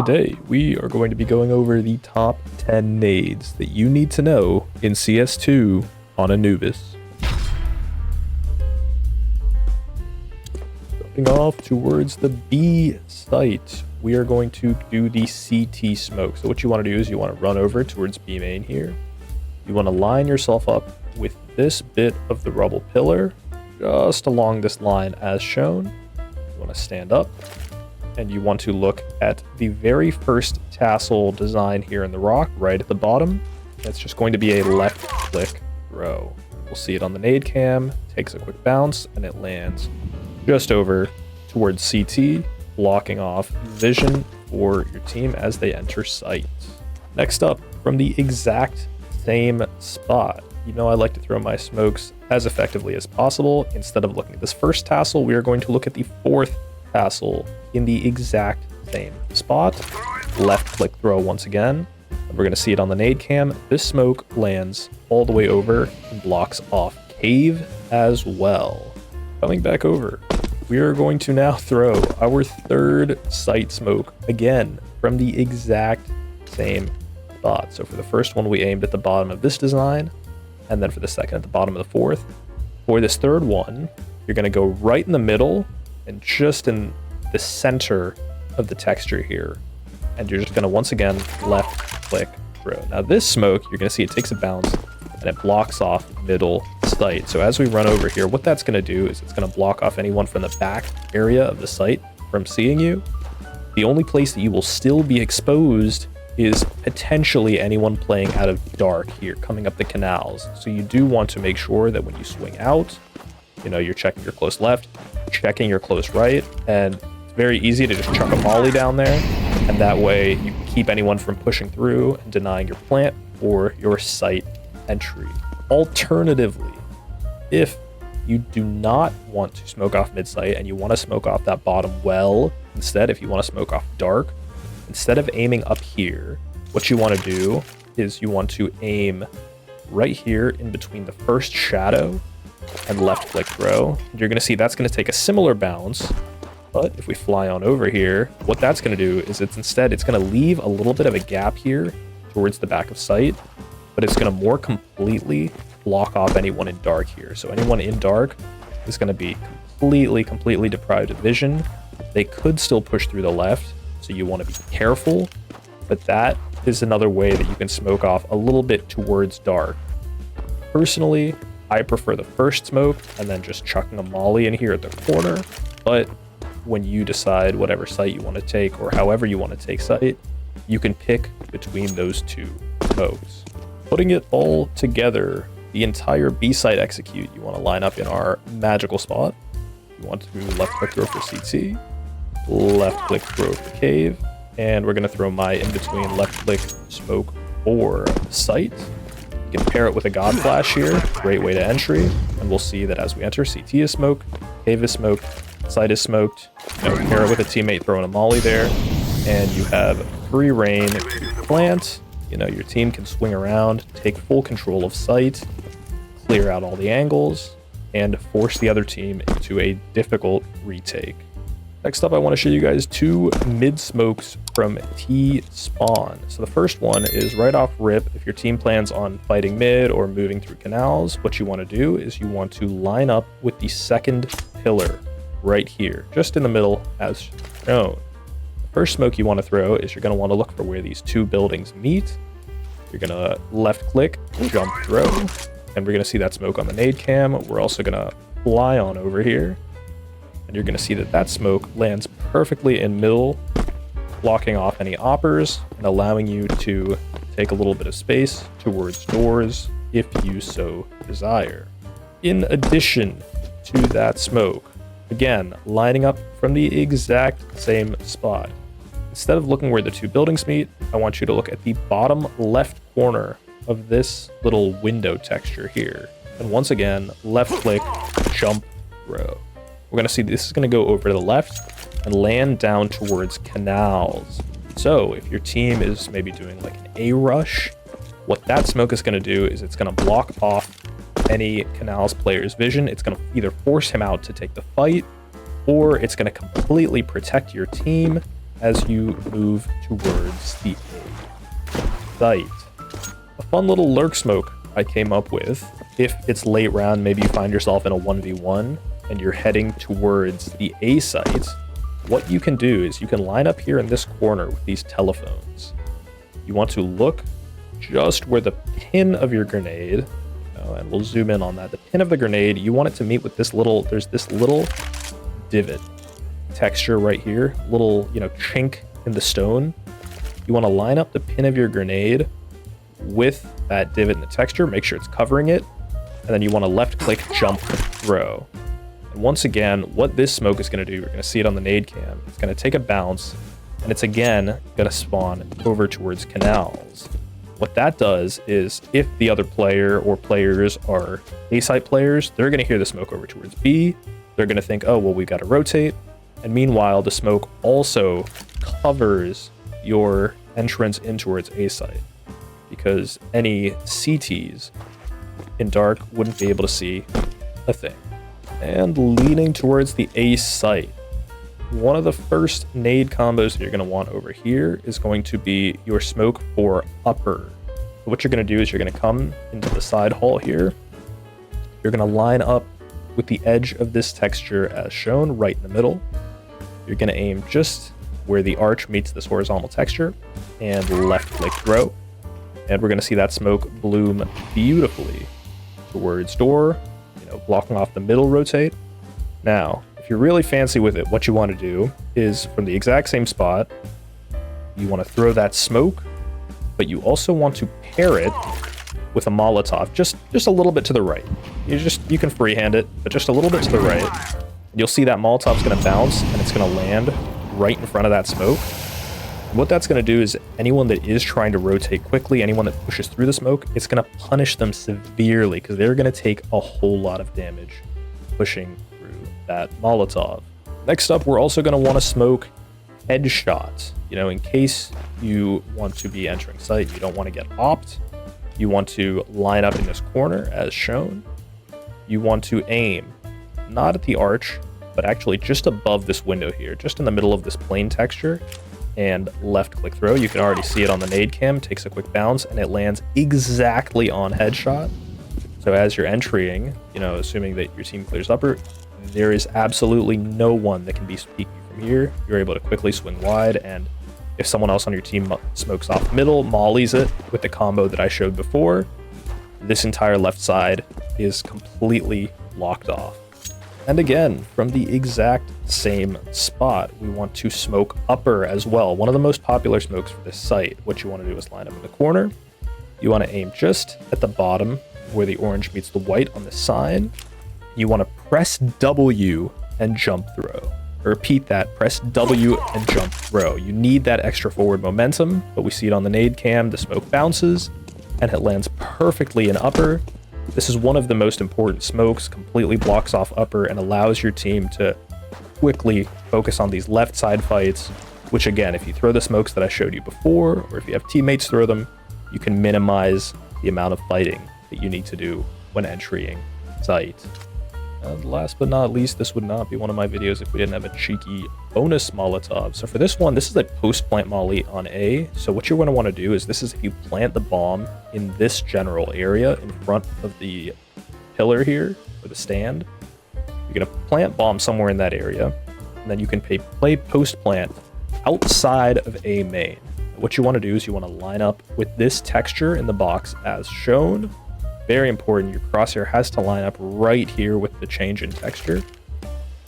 Today, we are going to be going over the top 10 nades that you need to know in CS2 on Anubis. Jumping off towards the B site, we are going to do the CT smoke. So what you want to do is you want to run over towards B main here. You want to line yourself up with this bit of the rubble pillar, just along this line as shown. You want to stand up. And you want to look at the very first tassel design here in the rock, right at the bottom. That's just going to be a left click throw. We'll see it on the nade cam, takes a quick bounce, and it lands just over towards CT, blocking off vision for your team as they enter site. Next up, from the exact same spot, you know I like to throw my smokes as effectively as possible. Instead of looking at this first tassel, we are going to look at the fourth tassel in the exact same spot. Left click throw once again. And we're going to see it on the nade cam. This smoke lands all the way over and blocks off cave as well. Coming back over, we are going to now throw our third site smoke again from the exact same spot. So for the first one, we aimed at the bottom of this design, and then for the second at the bottom of the fourth. For this third one, you're going to go right in the middle and just in the center of the texture here. And you're just going to, once again, left click throw. Now this smoke, you're going to see it takes a bounce and it blocks off middle site. So as we run over here, what that's going to do is it's going to block off anyone from the back area of the site from seeing you. The only place that you will still be exposed is potentially anyone playing out of dark here, coming up the canals. So you do want to make sure that when you swing out, you know, you're checking your close left, checking your close right, and it's very easy to just chuck a molly down there, and that way you can keep anyone from pushing through and denying your plant or your site entry. Alternatively, if you do not want to smoke off mid-site and you want to smoke off that bottom well, instead, if you want to smoke off dark, instead of aiming up here, what you want to do is you want to aim right here in between the first shadow and left click throw. You're going to see that's going to take a similar bounce, but if we fly on over here, what that's going to do is it's going to leave a little bit of a gap here towards the back of sight, but it's going to more completely block off anyone in dark here. So anyone in dark is going to be completely deprived of vision. They could still push through the left, so you want to be careful, but that is another way that you can smoke off a little bit towards dark. Personally, I prefer the first smoke and then just chucking a molly in here at the corner. But when you decide whatever site you want to take or however you want to take site, you can pick between those two smokes. Putting it all together, the entire B site execute, you want to line up in our magical spot. You want to left click throw for CT, left click throw for cave, and we're going to throw my in between left click smoke for site. You can pair it with a God Flash here, great way to entry, and we'll see that as we enter, CT is smoked, cave is smoked, site is smoked. You know, pair it with a teammate throwing a molly there, and you have free reign to plant. You know, your team can swing around, take full control of site, clear out all the angles, and force the other team into a difficult retake. Next up, I want to show you guys two mid smokes from T spawn. So the first one is right off rip. If your team plans on fighting mid or moving through canals, what you want to do is you want to line up with the second pillar right here, just in the middle as shown. The first smoke you want to throw is you're going to want to look for where these two buildings meet. You're going to left click, jump throw, and we're going to see that smoke on the nade cam. We're also going to fly on over here. And you're going to see that that smoke lands perfectly in middle, blocking off any oppers and allowing you to take a little bit of space towards doors if you so desire. In addition to that smoke, again, lining up from the exact same spot. Instead of looking where the two buildings meet, I want you to look at the bottom left corner of this little window texture here. And once again, left click, jump, throw. We're going to see this is going to go over to the left and land down towards canals. So if your team is maybe doing like an A rush, what that smoke is going to do is it's going to block off any canals player's vision. It's going to either force him out to take the fight, or it's going to completely protect your team as you move towards the A site. A fun little lurk smoke I came up with. If it's late round, maybe you find yourself in a 1v1 and you're heading towards the A site, what you can do is you can line up here in this corner with these telephones. You want to look just where the pin of your grenade, and we'll zoom in on that. The pin of the grenade, you want it to meet with this little, there's this little divot texture right here, little, chink in the stone. You want to line up the pin of your grenade with that divot in the texture, make sure it's covering it, and then you want to left click jump throw. And once again, what this smoke is going to do, you're going to see it on the nade cam, it's going to take a bounce, and it's again going to spawn over towards Canals. What that does is if the other player or players are A-site players, they're going to hear the smoke over towards B. They're going to think, oh, well, we got to rotate. And meanwhile, the smoke also covers your entrance in towards A-site, because any CTs in dark wouldn't be able to see a thing. And leaning towards the A site, one of the first nade combos that you're going to want over here is going to be your smoke for upper. So what you're going to do is you're going to come into the side hall here. You're going to line up with the edge of this texture as shown right in the middle. You're going to aim just where the arch meets this horizontal texture and left click throw. And we're going to see that smoke bloom beautifully towards door, blocking off the middle rotate. Now, if you're really fancy with it, what you want to do is from the exact same spot, you want to throw that smoke, but you also want to pair it with a Molotov, just a little bit to the right. You can freehand it, but just a little bit to the right. You'll see that Molotov's going to bounce and it's going to land right in front of that smoke. And what that's going to do is anyone that is trying to rotate quickly, anyone that pushes through the smoke, it's going to punish them severely because they're going to take a whole lot of damage pushing through that Molotov. Next up, we're also going to want to smoke headshots. In case you want to be entering site, you don't want to get opped. You want to line up in this corner as shown. You want to aim not at the arch, but actually just above this window here, just in the middle of this plane texture, and left click throw. You can already see it on the nade cam, takes a quick bounce, and it lands exactly on headshot. So as you're entering, assuming that your team clears upper, there is absolutely no one that can be peeking from here. You're able to quickly swing wide, and if someone else on your team smokes off middle, mollies it with the combo that I showed before, this entire left side is completely locked off. And again, from the exact same spot, we want to smoke upper as well. One of the most popular smokes for this site. What you want to do is line up in the corner. You want to aim just at the bottom where the orange meets the white on the sign. You want to press W and jump throw. Repeat that, press W and jump throw. You need that extra forward momentum, but we see it on the nade cam. The smoke bounces and it lands perfectly in upper. This is one of the most important smokes, completely blocks off upper and allows your team to quickly focus on these left side fights, which again, if you throw the smokes that I showed you before, or if you have teammates throw them, you can minimize the amount of fighting that you need to do when entering site. And last but not least, this would not be one of my videos if we didn't have a cheeky bonus Molotov. So for this one, this is a post-plant molly on A. So what you're going to want to do is this is if you plant the bomb in this general area in front of the pillar here, or the stand, you're going to plant bomb somewhere in that area, and then you can play post-plant outside of A main. What you want to do is you want to line up with this texture in the box as shown. Very important, your crosshair has to line up right here with the change in texture.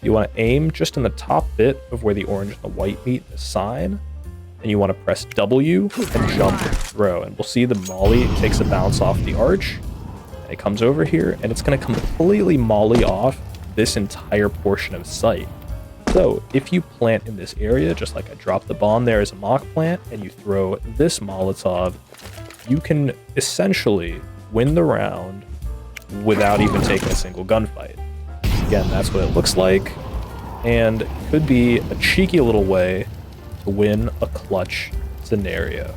You want to aim just in the top bit of where the orange and the white meet the sign, and you want to press W and jump throw. And we'll see the molly takes a bounce off the arch, and it comes over here, and it's going to completely molly off this entire portion of site. So if you plant in this area, just like I dropped the bomb there as a mock plant, and you throw this Molotov, you can essentially win the round without even taking a single gunfight. Again, that's what it looks like, and could be a cheeky little way to win a clutch scenario.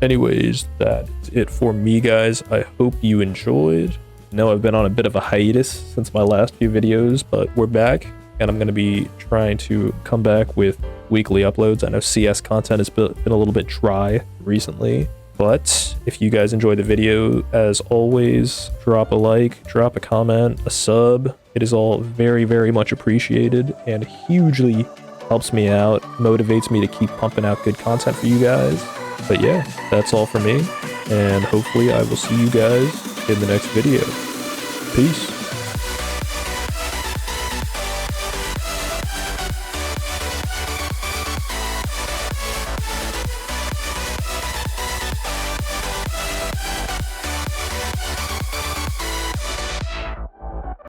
Anyways, that's it for me, guys. I hope you enjoyed. I know I've been on a bit of a hiatus since my last few videos, but we're back, and I'm going to be trying to come back with weekly uploads. I know CS content has been a little bit dry recently, but if you guys enjoyed the video, as always, drop a like, drop a comment, a sub. It is all very, very much appreciated and hugely helps me out, motivates me to keep pumping out good content for you guys. But yeah, that's all for me, and hopefully I will see you guys in the next video. Peace.